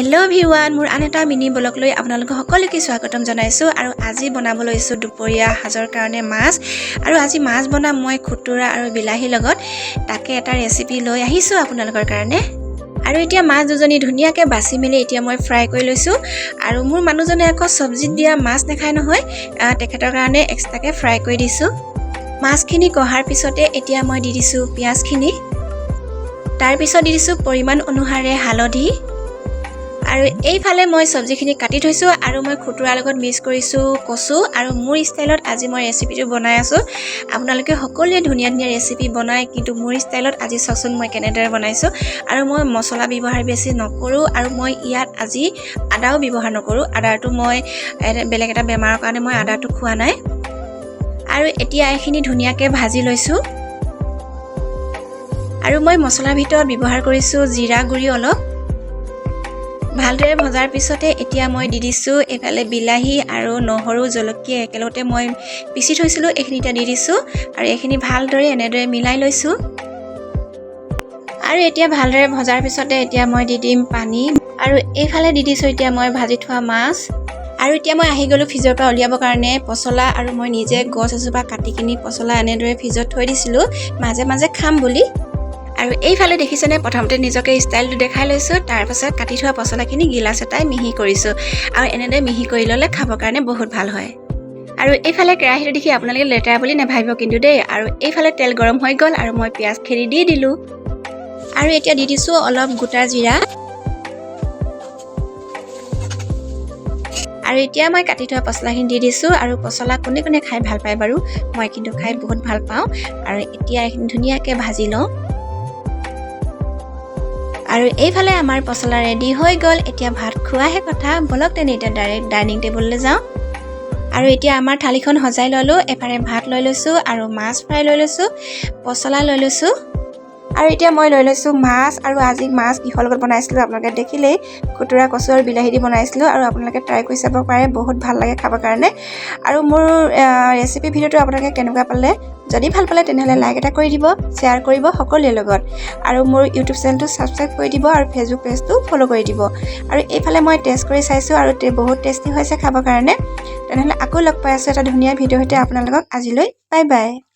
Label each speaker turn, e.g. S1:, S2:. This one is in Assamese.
S1: हेलो एभ्रिवान मोर आन এটা মিনি ব্লগ লৈ আপোনালোক সকলোকে স্বাগতম জনাইছো আৰু আজি বনাব লৈছো দুপৰীয়া হাজৰ কাৰণে মাছ আৰু আজি মাছ বনাম মই খুতুৰা আৰু বিলাহী লগত তাকে এটা ৰেচিপি লৈ আহিছো আপোনালোকৰ কাৰণে আৰু এতিয়া মাছ দুজনী ধুনিয়াকে বাছি মেলি এতিয়া মই ফ্ৰাই কৰি লৈছো আৰু মোৰ মানুহজনে আকৌ সবজিত দিয়া মাছ নেখায় নহয় তেখেতৰ কাৰণে এক্সট্ৰাকে ফ্ৰাই কৰি দিছো মাছখিনি কহাৰ পিছতে এতিয়া মই দি দিছো পিয়াজখিনি তাৰ পিছত দি দিছো পৰিমাণ অনুসাৰে হালধি আৰু এইফালে মই সবজিখিনি কাটি থৈছো আৰু মই খুতুৰা লগত মিক্স কৰিছো কচু আৰু মোৰ ষ্টাইলত আজি মই ৰেচিপিটো বনাই আছো আপোনালোকে সকলোৱে ধুনিয়া ৰেচিপি বনায় কিন্তু মোৰ ষ্টাইলত আজি চকচোন মই কেনেদৰে বনাইছো আৰু মই মছলা ব্যৱহাৰ বেছি নকৰো আৰু মই ইয়াত আজি আদাও ব্যৱহাৰ নকৰো আদাটো মই বেলেগ এটা বেমাৰৰ কাৰণে মই আদাটো খোৱা নাই আৰু এতিয়া এইখিনি ধুনিয়াকে ভাজি লৈছো আৰু মই মছলাৰ ভিতৰত ব্যৱহাৰ কৰিছো জিৰা গুৰি অলপ ভালদৰে ভজাৰ পিছতে এতিয়া মই দি দিছো এফালে বিলাহী আৰু নহৰু জলকীয়া একেলগতে মই পিছি থৈছিলো এইখিনিটা দি দিছো আৰু এইখিনি ভালদৰে এনেদৰে মিলাই লৈছো আৰু এতিয়া ভালদৰে ভজাৰ পিছতে এতিয়া মই দি দিম পানী আৰু এইফালে দি দিছো এতিয়া মই ভাজি থোৱা মাছ আৰু এতিয়া মই আহি গলো ফ্ৰিজৰ পৰা উলিয়াবৰ কাৰণে পছলা আৰু মই নিজে গছ এজোপা কাটি কিনি পছলা এনেদৰে ফ্ৰিজত থৈ দিছিলো মাজে মাজে খাম বুলি আৰু এইফালে দেখিছেনে প্ৰথমতে নিজকে ষ্টাইলটো দেখাই লৈছো তাৰ পাছত কাটি থোৱা পছলাখিনি গিলাস এটাই মিহি কৰিছো আৰু এনেদৰে মিহি কৰি ললে খাবৰ কাৰণে বহুত ভাল হয় আৰু এইফালে কেৰাহীটো দেখি আপোনালোকে লেতেৰা বুলি নেভাবিব কিন্তু দেই আৰু এইফালে তেল গৰম হৈ গল আৰু মই পিয়াজ খেৰি দি দিলো আৰু এতিয়া দি দিছো অলপ গোটা জিৰা আৰু এতিয়া মই কাটি থোৱা পছলাখিনি দি দিছো আৰু পছলা কোনে কোনে খাই ভাল পায় বাৰু মই কিন্তু খাই বহুত ভাল পাওঁ আৰু এতিয়া এইখিনি ধুনিয়াকে ভাজি লওঁ আৰু এইফালে আমাৰ পছলা ৰেডি হৈ গল এতিয়া ভাত খোৱাহে কথা বলক তেনে এটা ডাইৰেক্ট ডাইনিং টেবুললৈ যাওঁ আৰু এতিয়া আমাৰ থালিখন সজাই ললো এফালে ভাত লৈ লৈছো আৰু মাছ ফ্ৰাই লৈ লৈছো পছলা লৈ লৈছো আৰু এতিয়া মই লৈ লৈছো মাছ আৰু আজি মাছ কিহৰ লগত বনাইছিলো আপোনালোকে দেখিলেই খুতুৰা কচু আৰু বিলাহী দি বনাইছিলো আৰু আপোনালোকে ট্ৰাই কৰি চাব পাৰে বহুত ভাল লাগে খাবৰ কাৰণে আৰু মোৰ ৰেচিপি ভিডিওটো আপোনালোকে কেনেকুৱা পালে যদি ভাল পালে তেনেহলে লাইক এটা কৰি দিব শেয়াৰ কৰিব সকলোৰে লগত আৰু মোৰ ইউটিউব চেনেলটো সাবস্ক্ৰাইব কৰি দিব আৰু ফেচবুক পেজটো ফলো কৰি দিব আৰু এইফালে মই টেষ্ট কৰি চাইছো আৰু বহুত টেষ্টি হৈছে খাবৰ কাৰণে তেনেহলে আকৌ লগ পাই আছো এটা ধুনীয়া ভিডিও সৈতে আপোনালোকক আজিলৈ বাই বাই